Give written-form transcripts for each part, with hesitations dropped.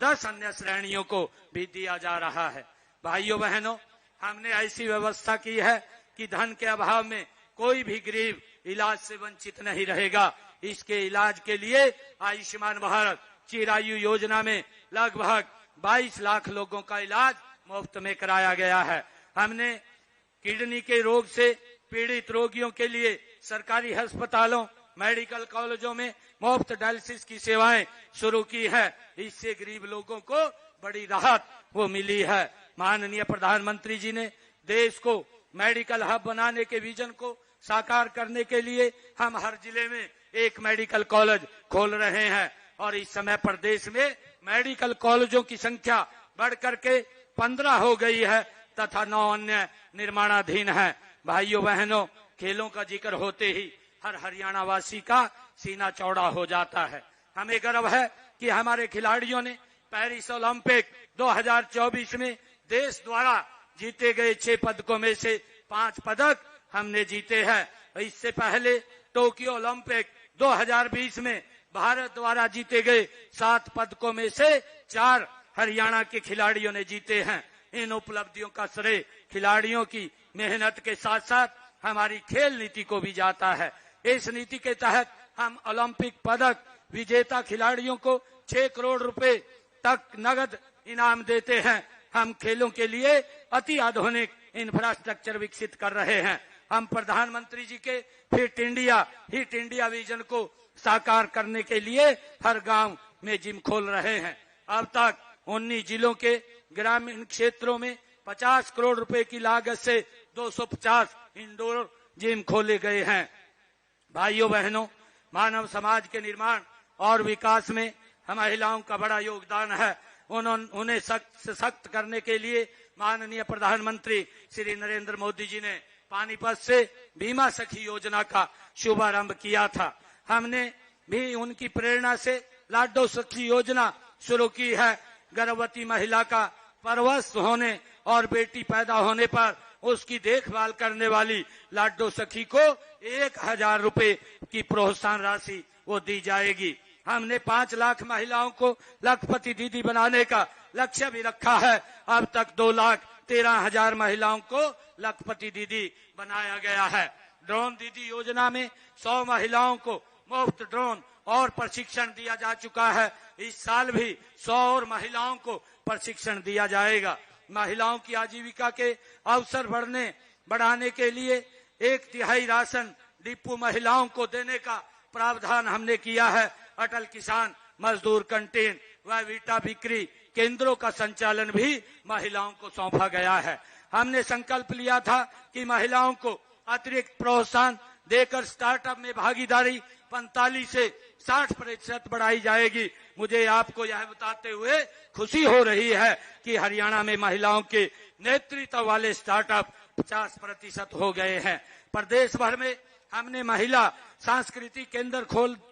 10 अन्य श्रेणियों को भी दिया जा रहा है। भाइयों बहनों, हमने ऐसी व्यवस्था की है कि धन के अभाव में कोई भी गरीब इलाज से वंचित नहीं रहेगा। इसके इलाज के लिए आयुष्मान भारत चिरायु योजना में लगभग 22 लाख लोगों का इलाज मुफ्त में कराया गया है। हमने किडनी के रोग से पीड़ित रोगियों के लिए सरकारी अस्पतालों, मेडिकल कॉलेजों में मुफ्त डायलिसिस की सेवाएं शुरू की है। इससे गरीब लोगों को बड़ी राहत वो मिली है। माननीय प्रधानमंत्री जी ने देश को मेडिकल हब बनाने के विजन को साकार करने के लिए हम हर जिले में एक मेडिकल कॉलेज खोल रहे हैं और इस समय प्रदेश में मेडिकल कॉलेजों की संख्या बढ़कर के 15 हो गई है तथा 9 अन्य निर्माणाधीन है। भाइयों बहनों, खेलों का जिक्र होते ही हर हरियाणा वासी का सीना चौड़ा हो जाता है। हमें गर्व है कि हमारे खिलाड़ियों ने पेरिस ओलंपिक 2024 में देश द्वारा जीते गए 6 पदकों में से 5 पदक हमने जीते हैं। इससे पहले टोक्यो ओलंपिक 2020 में भारत द्वारा जीते गए 7 पदकों में से 4 हरियाणा के खिलाड़ियों ने जीते हैं। इन उपलब्धियों का श्रेय खिलाड़ियों की मेहनत के साथ साथ हमारी खेल नीति को भी जाता है। इस नीति के तहत हम ओलंपिक पदक विजेता खिलाड़ियों को 6 करोड़ रुपए तक नगद इनाम देते हैं। हम खेलों के लिए अति आधुनिक इंफ्रास्ट्रक्चर विकसित कर रहे हैं। हम प्रधानमंत्री जी के फिट इंडिया विजन को साकार करने के लिए हर गांव में जिम खोल रहे हैं। अब तक 19 जिलों के ग्रामीण क्षेत्रों में 50 करोड़ रुपए की लागत से 250 इंडोर जिम खोले गए हैं। भाइयों बहनों, मानव समाज के निर्माण और विकास में महिलाओं का बड़ा योगदान है। उन्हें सख्त से सख्त करने के लिए माननीय प्रधानमंत्री श्री नरेंद्र मोदी जी ने पानीपत से बीमा सखी योजना का शुभारंभ किया था। हमने भी उनकी प्रेरणा से लाडो सखी योजना शुरू की है। गर्भवती महिला का परवश होने और बेटी पैदा होने पर उसकी देखभाल करने वाली लाडो सखी को 1000 रुपए की प्रोत्साहन राशि वो दी जाएगी। हमने 5 लाख महिलाओं को लखपति दीदी बनाने का लक्ष्य भी रखा है। अब तक 2,13,000 महिलाओं को लखपति दीदी बनाया गया है। ड्रोन दीदी योजना में 100 महिलाओं को मुफ्त ड्रोन और प्रशिक्षण दिया जा चुका है। इस साल भी 100 और महिलाओं को प्रशिक्षण दिया जाएगा। महिलाओं की आजीविका के अवसर बढ़ाने के लिए 1/3 राशन डिपो महिलाओं को देने का प्रावधान हमने किया है। अटल किसान मजदूर कैंटीन व वीटा बिक्री केंद्रों का संचालन भी महिलाओं को सौंपा गया है। हमने संकल्प लिया था कि महिलाओं को अतिरिक्त प्रोत्साहन देकर स्टार्टअप में भागीदारी 45 से 60% बढ़ाई जाएगी। मुझे आपको यह बताते हुए खुशी हो रही है कि हरियाणा में महिलाओं के नेतृत्व वाले स्टार्टअप 50% हो गए हैं। प्रदेश भर में हमने महिला सांस्कृतिक केंद्र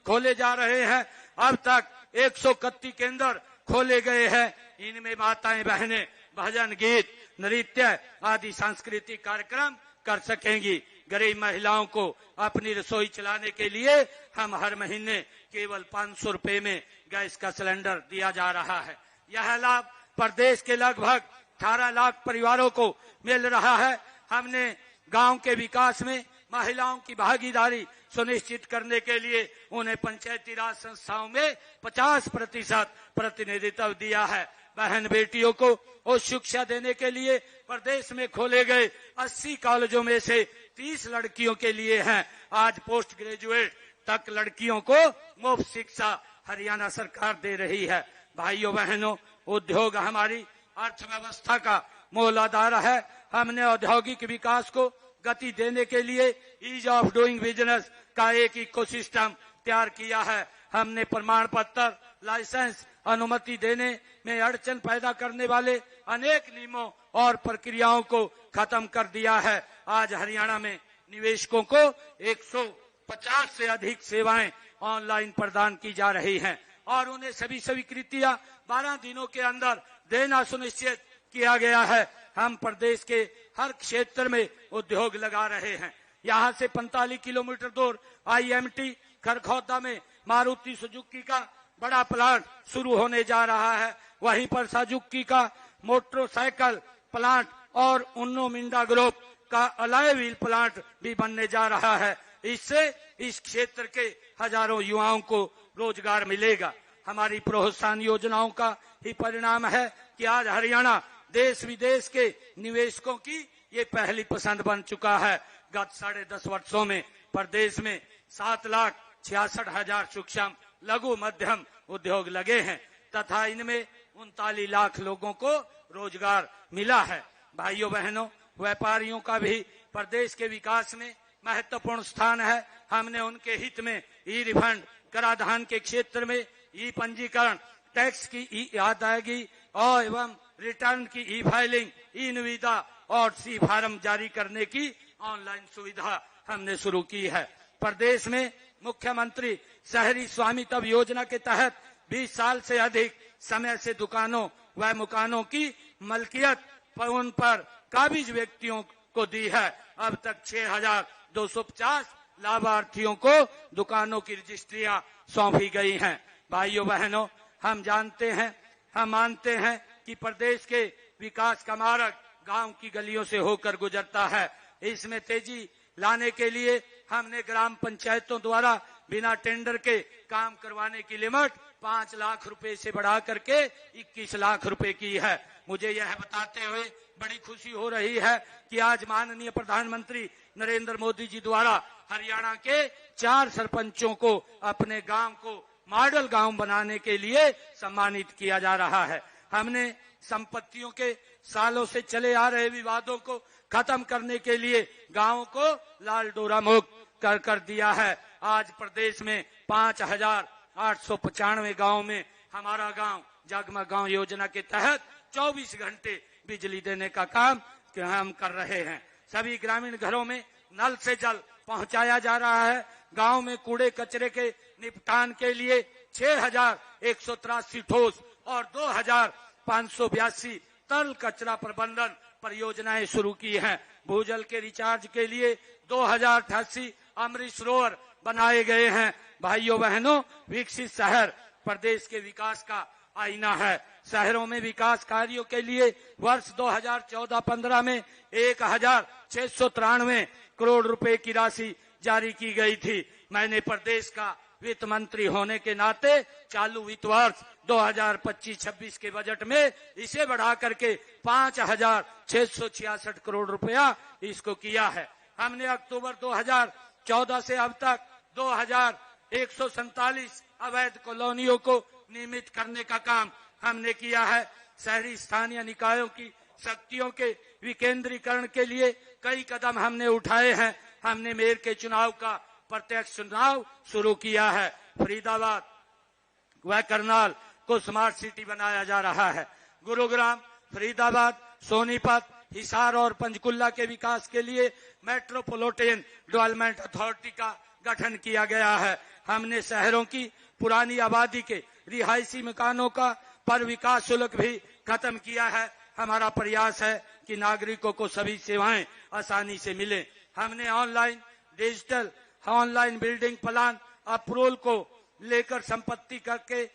खोले जा रहे हैं। अब तक 131 केंद्र खोले गए हैं। इनमें माताएं बहनें भजन, गीत, नृत्य आदि सांस्कृतिक कार्यक्रम कर सकेंगी। गरीब महिलाओं को अपनी रसोई चलाने के लिए हम हर महीने केवल 500 रुपए में गैस का सिलेंडर दिया जा रहा है। यह लाभ प्रदेश के लगभग 18 लाख परिवारों को मिल रहा है। हमने गांव के विकास में महिलाओं की भागीदारी सुनिश्चित करने के लिए उन्हें पंचायती राज संस्थाओं में 50% प्रतिनिधित्व दिया है। बहन बेटियों को उच्च शिक्षा देने के लिए प्रदेश में खोले गए 80 कॉलेजों में से 30 लड़कियों के लिए हैं। आज पोस्ट ग्रेजुएट तक लड़कियों को मुफ्त शिक्षा हरियाणा सरकार दे रही है। भाइयों बहनों, उद्योग हमारी अर्थव्यवस्था का मूलाधार है। हमने औद्योगिक विकास को गति देने के लिए ईज ऑफ डूइंग बिजनेस का एक इकोसिस्टम तैयार किया है। हमने प्रमाण पत्र, लाइसेंस, अनुमति देने में अड़चन पैदा करने वाले अनेक नियमों और प्रक्रियाओं को खत्म कर दिया है। आज हरियाणा में निवेशकों को 150 से अधिक सेवाएं ऑनलाइन प्रदान की जा रही हैं और उन्हें सभी स्वीकृतियां 12 दिनों के अंदर देना सुनिश्चित किया गया है। हम प्रदेश के हर क्षेत्र में उद्योग लगा रहे हैं। यहाँ से 45 किलोमीटर दूर IMT खरखौदा में मारुति सुजुकी का बड़ा प्लांट शुरू होने जा रहा है। वहीं पर सुजुकी का मोटरसाइकिल प्लांट और उन्नो मिंडा ग्रुप का अलॉय व्हील प्लांट भी बनने जा रहा है। इससे इस क्षेत्र के हजारों युवाओं को रोजगार मिलेगा। हमारी प्रोत्साहन योजनाओं का ही परिणाम है कि आज हरियाणा देश विदेश के निवेशकों की ये पहली पसंद बन चुका है। गत 10.5 वर्षों में प्रदेश में 7,66,000 सूक्ष्म लघु मध्यम उद्योग लगे हैं तथा इनमें 39 लाख लोगों को रोजगार मिला है। भाइयों बहनों, व्यापारियों का भी प्रदेश के विकास में महत्वपूर्ण स्थान है। हमने उनके हित में ई रिफंड, कराधान के क्षेत्र में ई पंजीकरण, टैक्स की ई अदायगी और एवं रिटर्न की ई फाइलिंग, ई निविदा और सी फार्म जारी करने की ऑनलाइन सुविधा हमने शुरू की है। प्रदेश में मुख्यमंत्री शहरी स्वामित्व योजना के तहत 20 साल से अधिक समय से दुकानों व मकानों की मलकियत उन पर काबिज व्यक्तियों को दी है। अब तक 6,250 लाभार्थियों को दुकानों की रजिस्ट्रियां सौंपी गई हैं। भाइयों बहनों, हम मानते हैं कि प्रदेश के विकास का मार्ग गांव की गलियों से होकर गुजरता है। इसमें तेजी लाने के लिए हमने ग्राम पंचायतों द्वारा बिना टेंडर के काम करवाने की लिमिट 5 लाख रुपए से बढ़ा करके 21 लाख रुपए की है। मुझे यह बताते हुए बड़ी खुशी हो रही है कि आज माननीय प्रधानमंत्री नरेंद्र मोदी जी द्वारा हरियाणा के 4 सरपंचों को अपने गांव को मॉडल गांव बनाने के लिए सम्मानित किया जा रहा है। हमने संपत्तियों के सालों से चले आ रहे विवादों को खत्म करने के लिए गांवों को लाल डोरा मुक्त कर दिया है। आज प्रदेश में 5,895 गाँव में हमारा गांव जगमग गांव योजना के तहत 24 घंटे बिजली देने का काम हम कर रहे हैं। सभी ग्रामीण घरों में नल से जल पहुंचाया जा रहा है। गांव में कूड़े कचरे के निपटान के लिए 6,183 ठोस और 2,582 तरल कचरा प्रबंधन परियोजनाएं शुरू की हैं। भूजल के रिचार्ज के लिए 2,088 अमृत सरोवर बनाए गए हैं। भाइयों बहनों, विकसित शहर प्रदेश के विकास का आईना है। शहरों में विकास कार्यों के लिए वर्ष 2014-15 में 1,693 करोड़ रुपए की राशि जारी की गई थी। मैंने प्रदेश का वित्त मंत्री होने के नाते चालू वित्त वर्ष 2025-26 के बजट में इसे बढ़ा करके 5,666 करोड़ रुपया इसको किया है। हमने अक्टूबर 2014 से अब तक 2,147 अवैध कॉलोनियों को नियमित करने का काम हमने किया है। शहरी स्थानीय निकायों की शक्तियों के विकेंद्रीकरण के लिए कई कदम हमने उठाए हैं। हमने मेयर के चुनाव का प्रत्यक्ष चुनाव शुरू किया है। फरीदाबाद व करनाल को स्मार्ट सिटी बनाया जा रहा है। गुरुग्राम, फरीदाबाद, सोनीपत, हिसार और पंचकुला के विकास के लिए मेट्रोपॉलिटन डेवलपमेंट अथॉरिटी का गठन किया गया है। हमने शहरों की पुरानी आबादी के रिहायशी मकानों का पर विकास शुल्क भी खत्म किया है। हमारा प्रयास है कि नागरिकों को सभी सेवाएं आसानी से मिले। हमने ऑनलाइन बिल्डिंग प्लान अप्रूवल को लेकर संपत्ति करके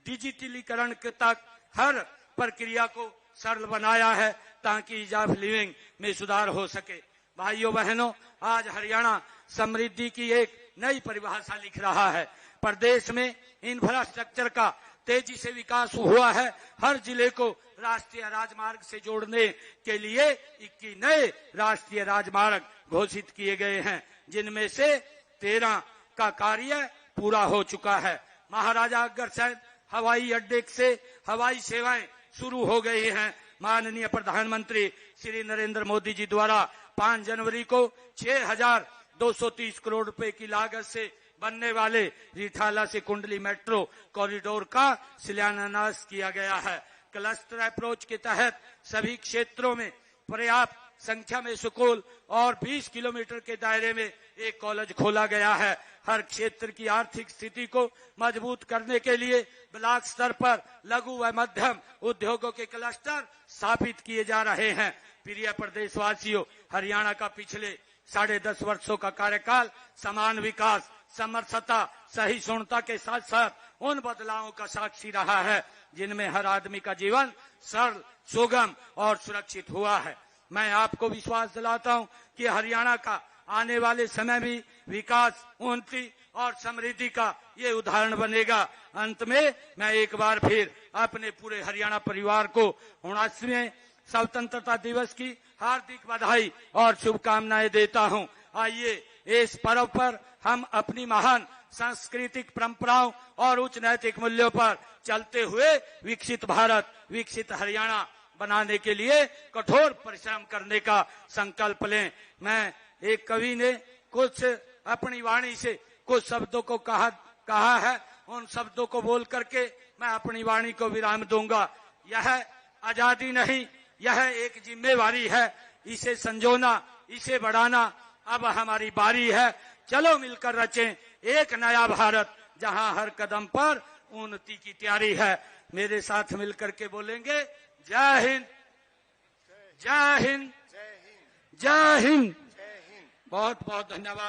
डिजिटलीकरण तक हर प्रक्रिया को सरल बनाया है ताकि ईज ऑफ लिविंग में सुधार हो सके। भाइयों बहनों, आज हरियाणा समृद्धि की एक नई परिभाषा लिख रहा है। प्रदेश में इंफ्रास्ट्रक्चर का तेजी से विकास हुआ है। हर जिले को राष्ट्रीय राजमार्ग से जोड़ने के लिए 21 नए राष्ट्रीय राजमार्ग घोषित किए गए हैं, जिनमें से 13 का कार्य पूरा हो चुका है। महाराजा अग्रसेन हवाई अड्डे से हवाई सेवाएं शुरू हो गई हैं। माननीय प्रधानमंत्री श्री नरेंद्र मोदी जी द्वारा 5 जनवरी को 6,230 करोड़ रुपए की लागत से बनने वाले रिठाला से कुंडली मेट्रो कॉरिडोर का शिलान्यास किया गया है। क्लस्टर अप्रोच के तहत सभी क्षेत्रों में पर्याप्त संख्या में स्कूल और 20 किलोमीटर के दायरे में एक कॉलेज खोला गया है। हर क्षेत्र की आर्थिक स्थिति को मजबूत करने के लिए ब्लॉक स्तर पर लघु व मध्यम उद्योगों के क्लस्टर स्थापित किए जा रहे हैं। प्रिय प्रदेशवासियों, हरियाणा का पिछले 10.5 वर्षों का कार्यकाल समान विकास, समर्थता, सहिष्णुता के साथ साथ उन बदलावों का साक्षी रहा है जिनमें हर आदमी का जीवन सरल, सुगम और सुरक्षित हुआ है। मैं आपको विश्वास दिलाता हूं कि हरियाणा का आने वाले समय भी विकास, उन्नति और समृद्धि का ये उदाहरण बनेगा। अंत में मैं एक बार फिर अपने पूरे हरियाणा परिवार को 79वें स्वतंत्रता दिवस की हार्दिक बधाई और शुभकामनाएं देता हूं। आइए इस पर्व पर हम अपनी महान सांस्कृतिक परंपराओं और उच्च नैतिक मूल्यों पर चलते हुए विकसित भारत, विकसित हरियाणा बनाने के लिए कठोर परिश्रम करने का संकल्प लें। मैं एक कवि ने कुछ अपनी वाणी से कुछ शब्दों को कहा है, उन शब्दों को बोल करके मैं अपनी वाणी को विराम दूंगा। यह आजादी नहीं, यह एक जिम्मेवारी है। इसे संजोना, इसे बढ़ाना अब हमारी बारी है। चलो मिलकर रचें एक नया भारत जहां हर कदम पर उन्नति की तैयारी है। मेरे साथ मिलकर के बोलेंगे जय हिंद, जय हिंद, जय हिंद। बहुत बहुत धन्यवाद।